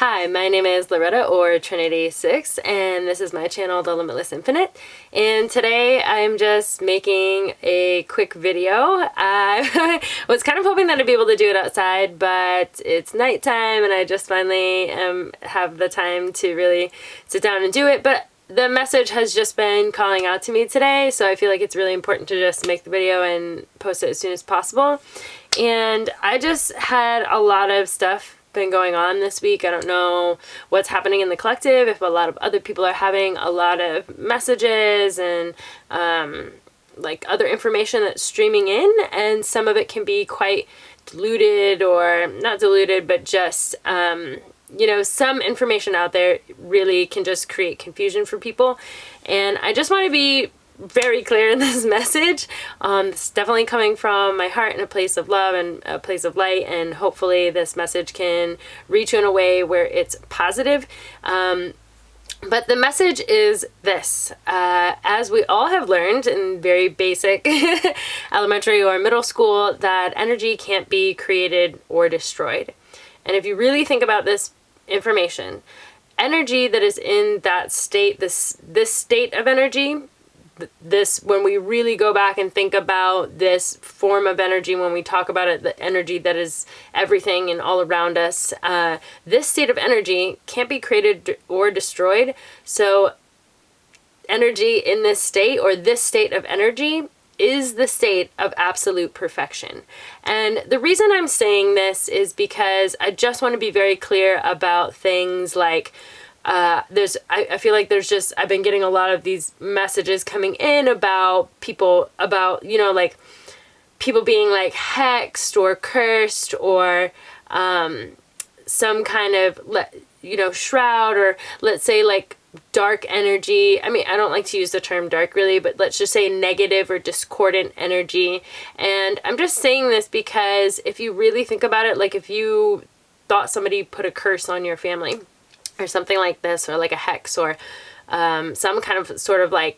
Hi, my name is Loretta, or Trinity 6, and this is my channel, The Limitless Infinite. And today I'm just making a quick video. I was kind of hoping that I'd be able to do it outside, but it's nighttime and I just finally have the time to really sit down and do it. But the message has just been calling out to me today, so I feel like it's really important to just make the video and post it as soon as possible. And I just had a lot of stuff been going on this week. I don't know what's happening in the collective, if a lot of other people are having a lot of messages and like other information that's streaming in, and some of it can be quite diluted, or not diluted, but just you know, some information out there really can just create confusion for people. And I just want to be very clear in this message. It's definitely coming from my heart in a place of love and a place of light, and hopefully this message can reach you in a way where it's positive. But the message is this: as we all have learned in very basic elementary or middle school, that energy can't be created or destroyed. And if you really think about this information, energy that is in that state, this state of energy, when we really go back and think about this form of energy, when we talk about it, the energy that is everything and all around us, this state of energy can't be created or destroyed. So energy in this state, or this state of energy, is the state of absolute perfection. And the reason I'm saying this is because I just want to be very clear about things like I feel like I've been getting a lot of these messages coming in about people, you know, like people being like hexed or cursed, or some kind of, you know, shroud, or let's say like dark energy. I mean, I don't like to use the term dark really, but let's just say negative or discordant energy. And I'm just saying this because if you really think about it, like if you thought somebody put a curse on your family or something like this, or like a hex, or some kind of sort of like,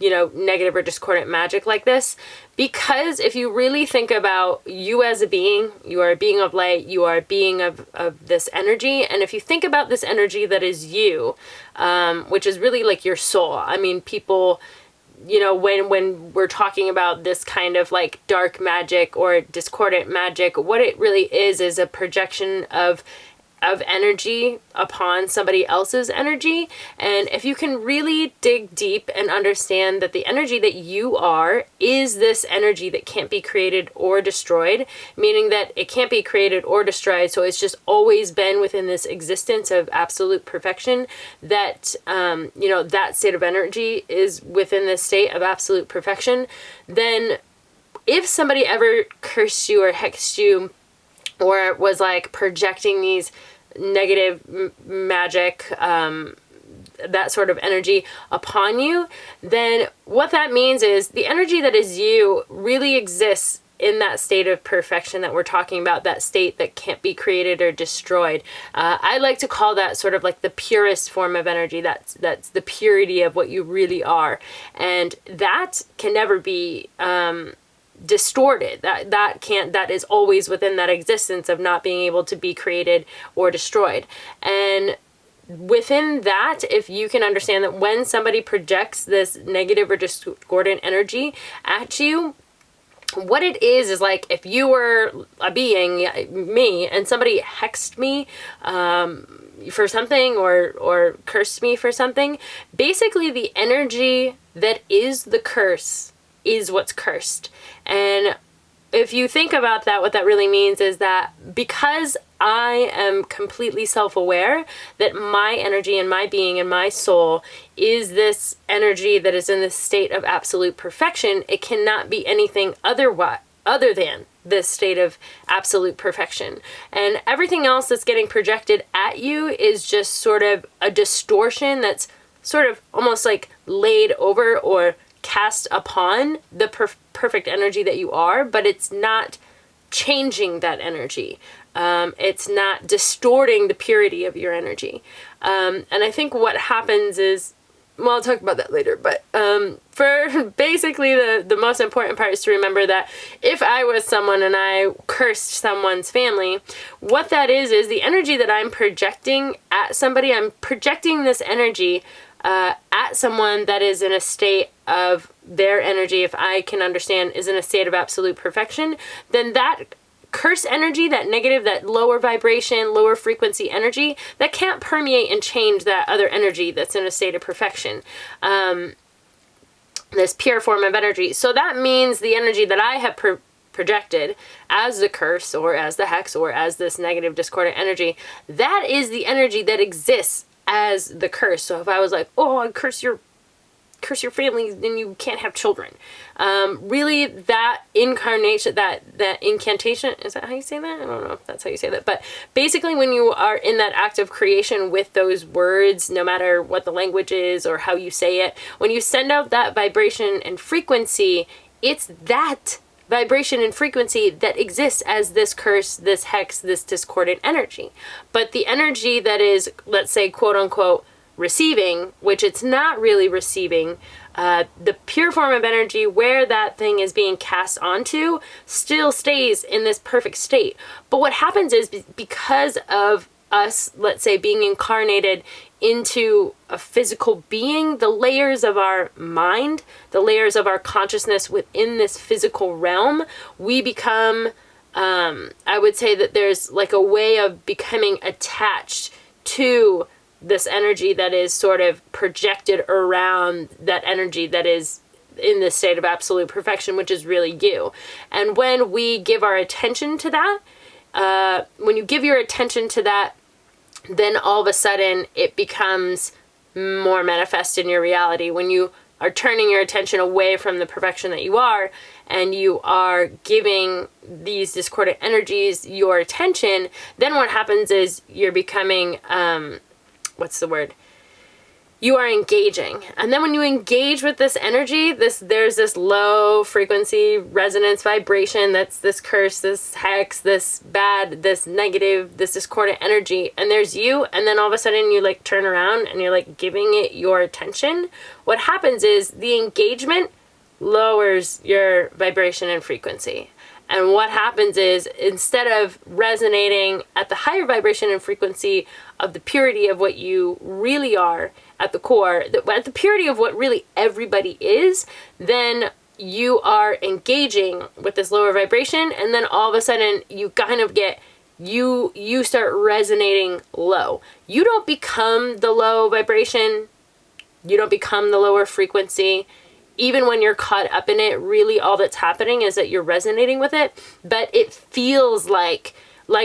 you know, negative or discordant magic like this, because if you really think about you as a being, you are a being of light, you are a being of this energy, and if you think about this energy that is you, which is really like your soul. I mean, people, you know, when we're talking about this kind of like dark magic or discordant magic, what it really is a projection of energy upon somebody else's energy. And if you can really dig deep and understand that the energy that you are is this energy that can't be created or destroyed, meaning that it can't be created or destroyed, so it's just always been within this existence of absolute perfection, that you know, that state of energy is within this state of absolute perfection, then if somebody ever cursed you or hexed you, or was like projecting these negative magic, that sort of energy upon you, then what that means is the energy that is you really exists in that state of perfection that we're talking about, that state that can't be created or destroyed. I like to call that sort of like the purest form of energy. That's the purity of what you really are, and that can never be distorted. That is always within that existence of not being able to be created or destroyed. And within that, if you can understand that when somebody projects this negative or discordant energy at you, what it is like if you were a being, me, and somebody hexed me for something, or cursed me for something, basically the energy that is the curse is what's cursed. And if you think about that, what that really means is that because I am completely self-aware that my energy and my being and my soul is this energy that is in this state of absolute perfection, it cannot be anything other than this state of absolute perfection. And everything else that's getting projected at you is just sort of a distortion that's sort of almost like laid over or cast upon the perfect energy that you are, but it's not changing that energy. It's not distorting the purity of your energy. And I think what happens is well, I'll talk about that later, but for basically the most important part is to remember that if I was someone and I cursed someone's family, what that is the energy that I'm projecting at somebody. I'm projecting this energy at someone that is in a state of their energy, if I can understand, is in a state of absolute perfection. Then that curse energy, that negative, that lower vibration, lower frequency energy, that can't permeate and change that other energy that's in a state of perfection. This pure form of energy. So that means the energy that I have projected as the curse or as the hex or as this negative discordant energy, that is the energy that exists as the curse. So if I was like, oh, I curse your family, then you can't have children. Really, that incarnation, that incantation, is that how you say that? I don't know if that's how you say that. But basically, when you are in that act of creation with those words, no matter what the language is or how you say it, when you send out that vibration and frequency, it's that vibration and frequency that exists as this curse, this hex, this discordant energy. But the energy that is, let's say, quote unquote, receiving, which it's not really receiving, the pure form of energy where that thing is being cast onto still stays in this perfect state. But what happens is, because of us, let's say, being incarnated into a physical being, the layers of our mind, the layers of our consciousness within this physical realm, we become, I would say that there's like a way of becoming attached to this energy that is sort of projected around that energy that is in this state of absolute perfection, which is really you. And when we give our attention to that, when you give your attention to that, then all of a sudden it becomes more manifest in your reality. When you are turning your attention away from the perfection that you are, and you are giving these discordant energies your attention, then what happens is you're becoming, what's the word? You are engaging. And then when you engage with this energy, there's this low frequency resonance vibration that's this curse, this hex, this bad, this negative, this discordant energy. And there's you, and then all of a sudden you like turn around and you're like giving it your attention. What happens is the engagement lowers your vibration and frequency. And what happens is, instead of resonating at the higher vibration and frequency of the purity of what you really are at the core, at the purity of what really everybody is, then you are engaging with this lower vibration, and then all of a sudden you kind of get, you start resonating low. You don't become the low vibration, you don't become the lower frequency. Even when you're caught up in it, really all that's happening is that you're resonating with it. But it feels like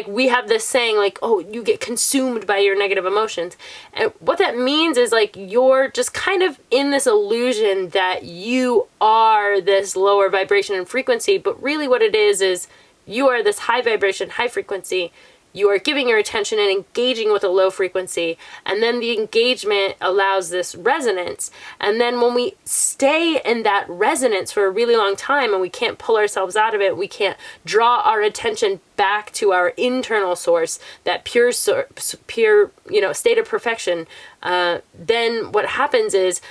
we have this saying, like, oh, you get consumed by your negative emotions. And what that means is, like, you're just kind of in this illusion that you are this lower vibration and frequency. But really what it is you are this high vibration, high frequency. You are giving your attention and engaging with a low frequency, and then the engagement allows this resonance. And then when we stay in that resonance for a really long time and we can't pull ourselves out of it, we can't draw our attention back to our internal source, that pure, state of perfection, then what happens is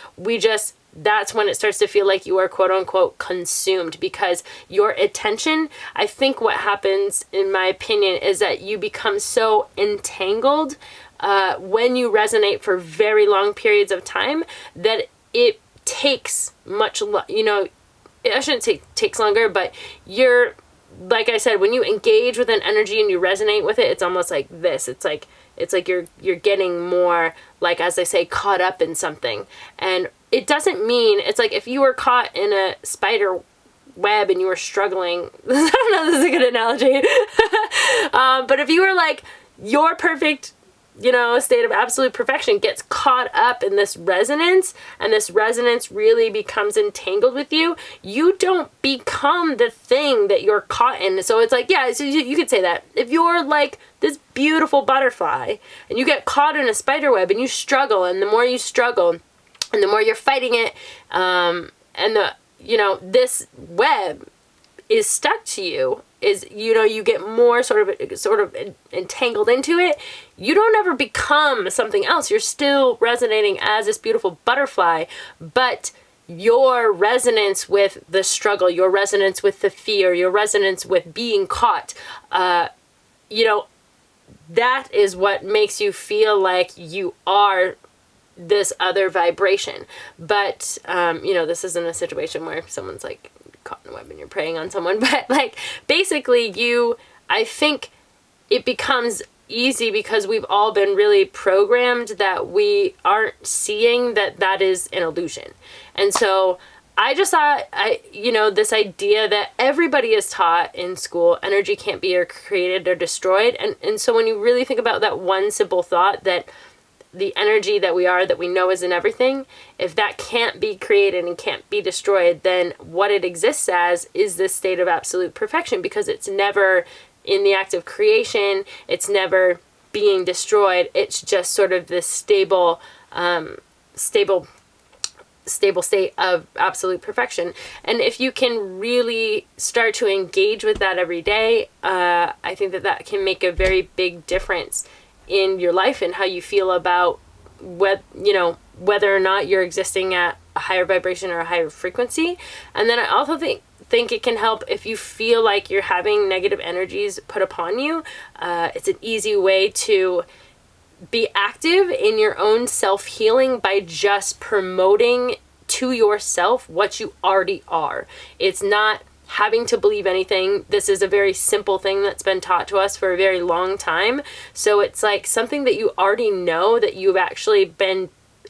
that's when it starts to feel like you are quote unquote consumed, because your attention, I think what happens, in my opinion, is that you become so entangled when you resonate for very long periods of time that it takes I shouldn't say takes longer, but you're, like I said, when you engage with an energy and you resonate with it, it's almost like this. It's like you're getting more, like, as I say, caught up in something. And it doesn't mean, it's like if you were caught in a spider web and you were struggling, I don't know, this is a good analogy. But if you were like, your perfect, state of absolute perfection gets caught up in this resonance, and this resonance really becomes entangled with you, you don't become the thing that you're caught in. So it's like, yeah, so you could say that. If you're like this beautiful butterfly and you get caught in a spider web and you struggle, and the more you struggle and the more you're fighting it, and this web is stuck to you, is, you know, you get more sort of entangled into it, you don't ever become something else. You're still resonating as this beautiful butterfly, but your resonance with the struggle, your resonance with the fear, your resonance with being caught, you know, that is what makes you feel like you are this other vibration. But, you know, this isn't a situation where someone's like caught in a web and you're preying on someone, but like basically I think it becomes easy because we've all been really programmed that we aren't seeing that is an illusion. And so I just thought, you know, this idea that everybody is taught in school, energy can't be created or destroyed. And so when you really think about that one simple thought, that the energy that we are, that we know is in everything, if that can't be created and can't be destroyed, then what it exists as is this state of absolute perfection, because it's never in the act of creation, it's never being destroyed. It's just sort of this stable state of absolute perfection. And if you can really start to engage with that every day, I think that can make a very big difference in your life and how you feel about whether or not you're existing at a higher vibration or a higher frequency. And then I also think it can help if you feel like you're having negative energies put upon you. It's an easy way to be active in your own self-healing by just promoting to yourself what you already are. It's not having to believe anything. This is a very simple thing that's been taught to us for a very long time. So it's like something that you already know, that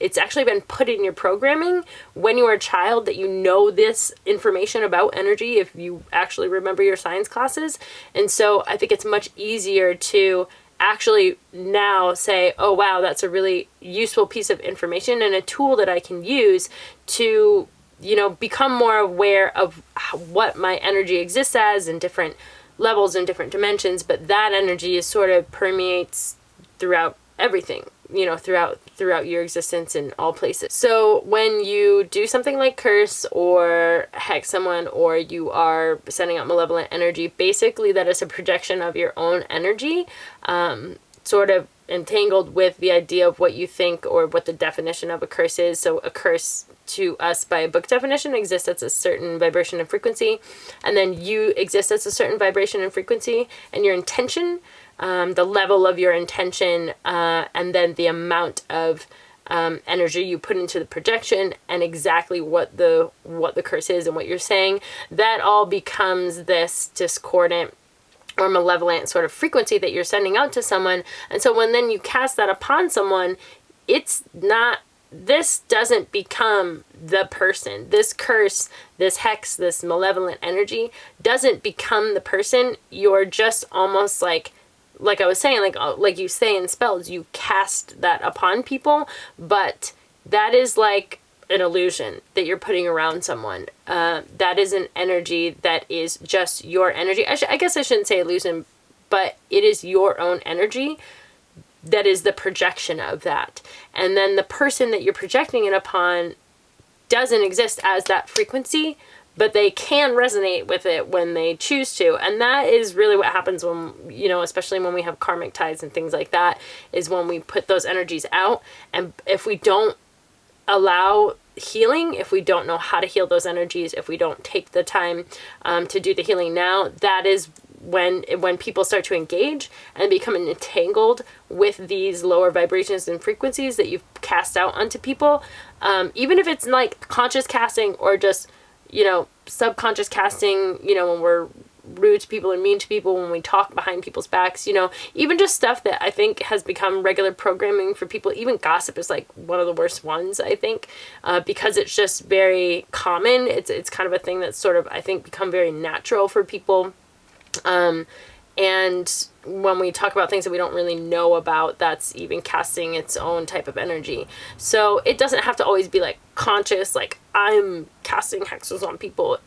it's actually been put in your programming when you were a child, that you know this information about energy if you actually remember your science classes. And so I think it's much easier to actually now say, oh wow, that's a really useful piece of information and a tool that I can use to, you know, become more aware of what my energy exists as in different levels and different dimensions. But that energy is sort of permeates throughout everything, you know, throughout your existence in all places. So when you do something like curse or hex someone, or you are sending out malevolent energy, basically that is a projection of your own energy, sort of entangled with the idea of what you think or what the definition of a curse is. So a curse to us by a book definition exists at a certain vibration and frequency, and then you exist as a certain vibration and frequency, and your intention, the level of your intention, and then the amount of energy you put into the projection, and exactly what the curse is and what you're saying, that all becomes this discordant or malevolent sort of frequency that you're sending out to someone. And so when then you cast that upon someone, this doesn't become the person. This curse, this hex, this malevolent energy doesn't become the person. You're just almost like I was saying, like you say in spells, you cast that upon people, but that is like an illusion that you're putting around someone. That is an energy that is just your energy. I guess I shouldn't say illusion, but it is your own energy that is the projection of that. And then the person that you're projecting it upon doesn't exist as that frequency, but they can resonate with it when they choose to. And that is really what happens when, you know, especially when we have karmic ties and things like that, is when we put those energies out. And if we don't allow healing, if we don't know how to heal those energies, if we don't take the time to do the healing now, that is when people start to engage and become entangled with these lower vibrations and frequencies that you've cast out onto people, even if it's like conscious casting or just, you know, subconscious casting, you know, when we're rude to people and mean to people, when we talk behind people's backs, you know, even just stuff that I think has become regular programming for people. Even gossip is like one of the worst ones, I think, because it's just very common. It's kind of a thing that's sort of, I think, become very natural for people. And when we talk about things that we don't really know about, that's even casting its own type of energy. So it doesn't have to always be like conscious, like I'm casting hexes on people.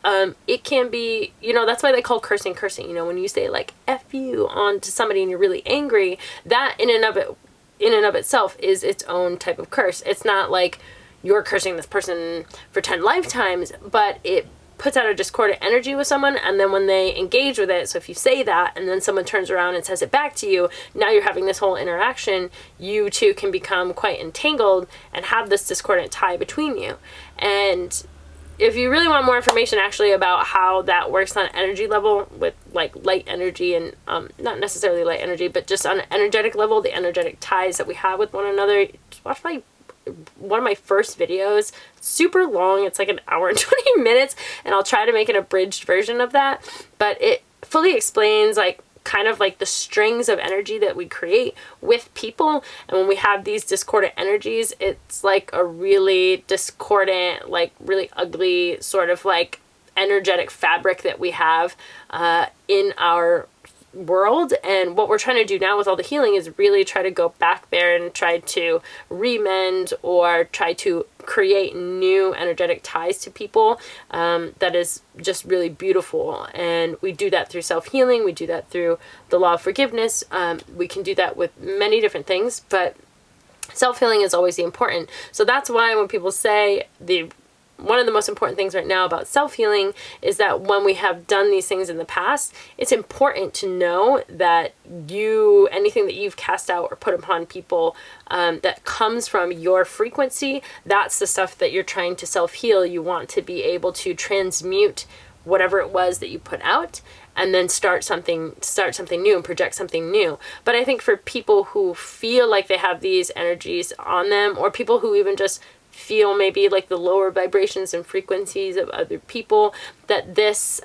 It can be, you know, that's why they call cursing. You know, when you say like F you on to somebody and you're really angry, that in and of itself is its own type of curse. It's not like you're cursing this person for 10 lifetimes, but it puts out a discordant energy with someone, and then when they engage with it, so if you say that and then someone turns around and says it back to you, now you're having this whole interaction, you two can become quite entangled and have this discordant tie between you. And if you really want more information actually about how that works on an energy level with like light energy and not necessarily light energy, but just on an energetic level, the energetic ties that we have with one another, just watch one of my first videos. Super long, it's like an hour and 20 minutes, and I'll try to make an abridged version of that, but it fully explains like kind of like the strings of energy that we create with people. And when we have these discordant energies, it's like a really discordant, like really ugly sort of like energetic fabric that we have in our world. And what we're trying to do now with all the healing is really try to go back there and try to remend or try to create new energetic ties to people that is just really beautiful. And we do that through self-healing. We do that through the law of forgiveness. We can do that with many different things, but self-healing is always the important. So that's why when people say one of the most important things right now about self-healing is that when we have done these things in the past, it's important to know that anything that you've cast out or put upon people that comes from your frequency, that's the stuff that you're trying to self-heal. You want to be able to transmute whatever it was that you put out and then start something new and project something new. But I think for people who feel like they have these energies on them, or people who even just feel maybe like the lower vibrations and frequencies of other people, that this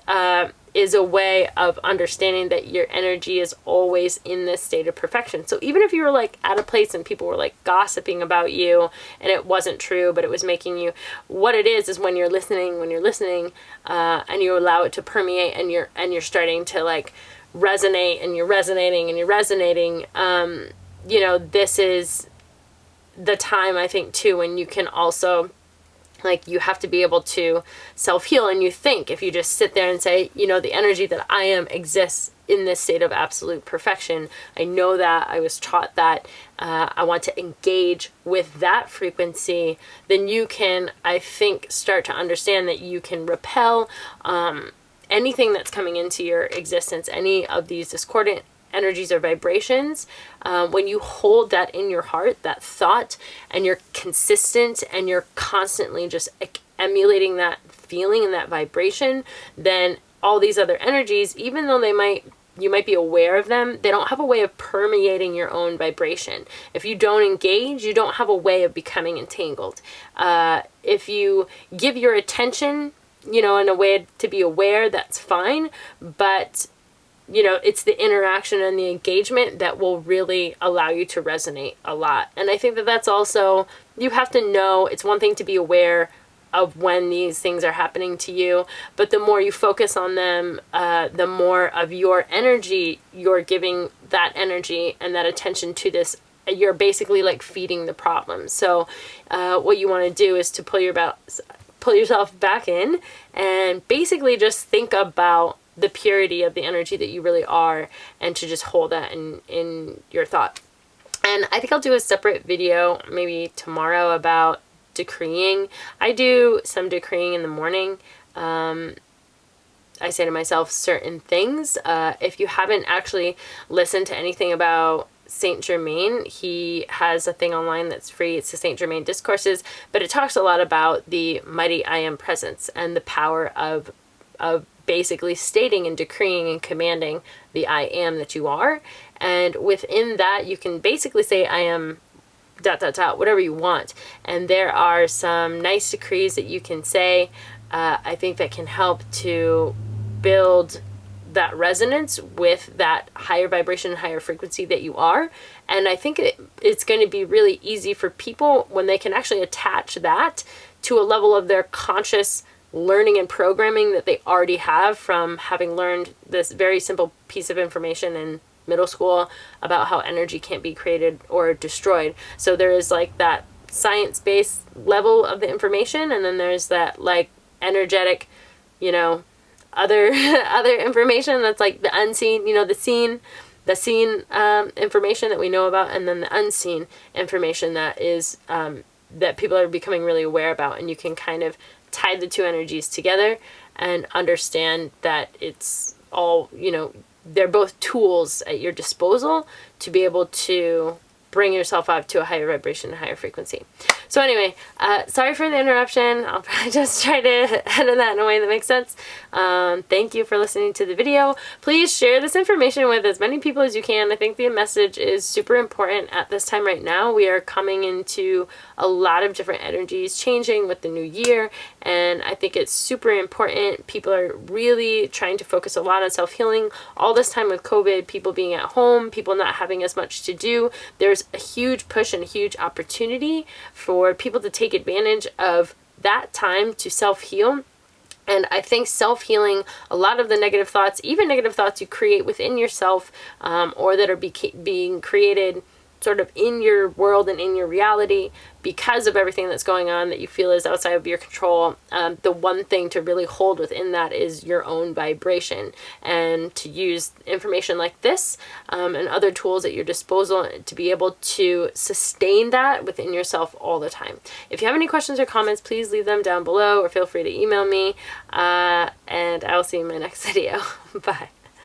is a way of understanding that your energy is always in this state of perfection. So even if you were like at a place and people were like gossiping about you and it wasn't true, but it was making you, what it is when you're listening and you allow it to permeate and you're starting to like resonate and you're resonating, this is the time, I think, too, when you can also, like, you have to be able to self-heal. And you think, if you just sit there and say, the energy that I am exists in this state of absolute perfection, I know that, I was taught that, I want to engage with that frequency, then you can, I think, start to understand that you can repel anything that's coming into your existence, any of these discordant energies or vibrations. When you hold that in your heart, that thought, and you're consistent and you're constantly just emulating that feeling and that vibration, then all these other energies, even though you might be aware of them, they don't have a way of permeating your own vibration. If you don't engage, you don't have a way of becoming entangled. If you give your attention, in a way to be aware, that's fine, but it's the interaction and the engagement that will really allow you to resonate a lot. And I think that that's also, you have to know, it's one thing to be aware of when these things are happening to you, but the more you focus on them, the more of your energy you're giving that energy and that attention to this. You're basically like feeding the problem. So what you want to do is to pull yourself back in and basically just think about the purity of the energy that you really are, and to just hold that in your thought. And I think I'll do a separate video maybe tomorrow about decreeing. I do some decreeing in the morning. I say to myself certain things. If you haven't actually listened to anything about Saint Germain, he has a thing online that's free. It's the Saint Germain Discourses, but it talks a lot about the mighty I am presence and the power of basically stating and decreeing and commanding the I am that you are. And within that, you can basically say I am ... whatever you want. And there are some nice decrees that you can say, I think, that can help to build that resonance with that higher vibration and higher frequency that you are. And I think it's going to be really easy for people when they can actually attach that to a level of their conscious learning and programming that they already have from having learned this very simple piece of information in middle school about how energy can't be created or destroyed. So there is like that science-based level of the information, and then there's that like energetic, other information that's like the unseen, the seen information that we know about, and then the unseen information that is that people are becoming really aware about. And you can kind of tie the two energies together and understand that it's all, you know, they're both tools at your disposal to be able to bring yourself up to a higher vibration and higher frequency. So anyway, sorry for the interruption. I'll probably just try to edit that in a way that makes sense. Thank you for listening to the video. Please share this information with as many people as you can. I think the message is super important at this time right now. We are coming into a lot of different energies changing with the new year, and I think it's super important. People are really trying to focus a lot on self-healing. All this time with COVID, people being at home, people not having as much to do, there's a huge push and a huge opportunity for people to take advantage of that time to self-heal. And I think self-healing, a lot of the negative thoughts, even negative thoughts you create within yourself, or that are being created sort of in your world and in your reality because of everything that's going on that you feel is outside of your control, the one thing to really hold within that is your own vibration, and to use information like this and other tools at your disposal to be able to sustain that within yourself all the time. If you have any questions or comments, please leave them down below or feel free to email me, and I will see you in my next video. Bye.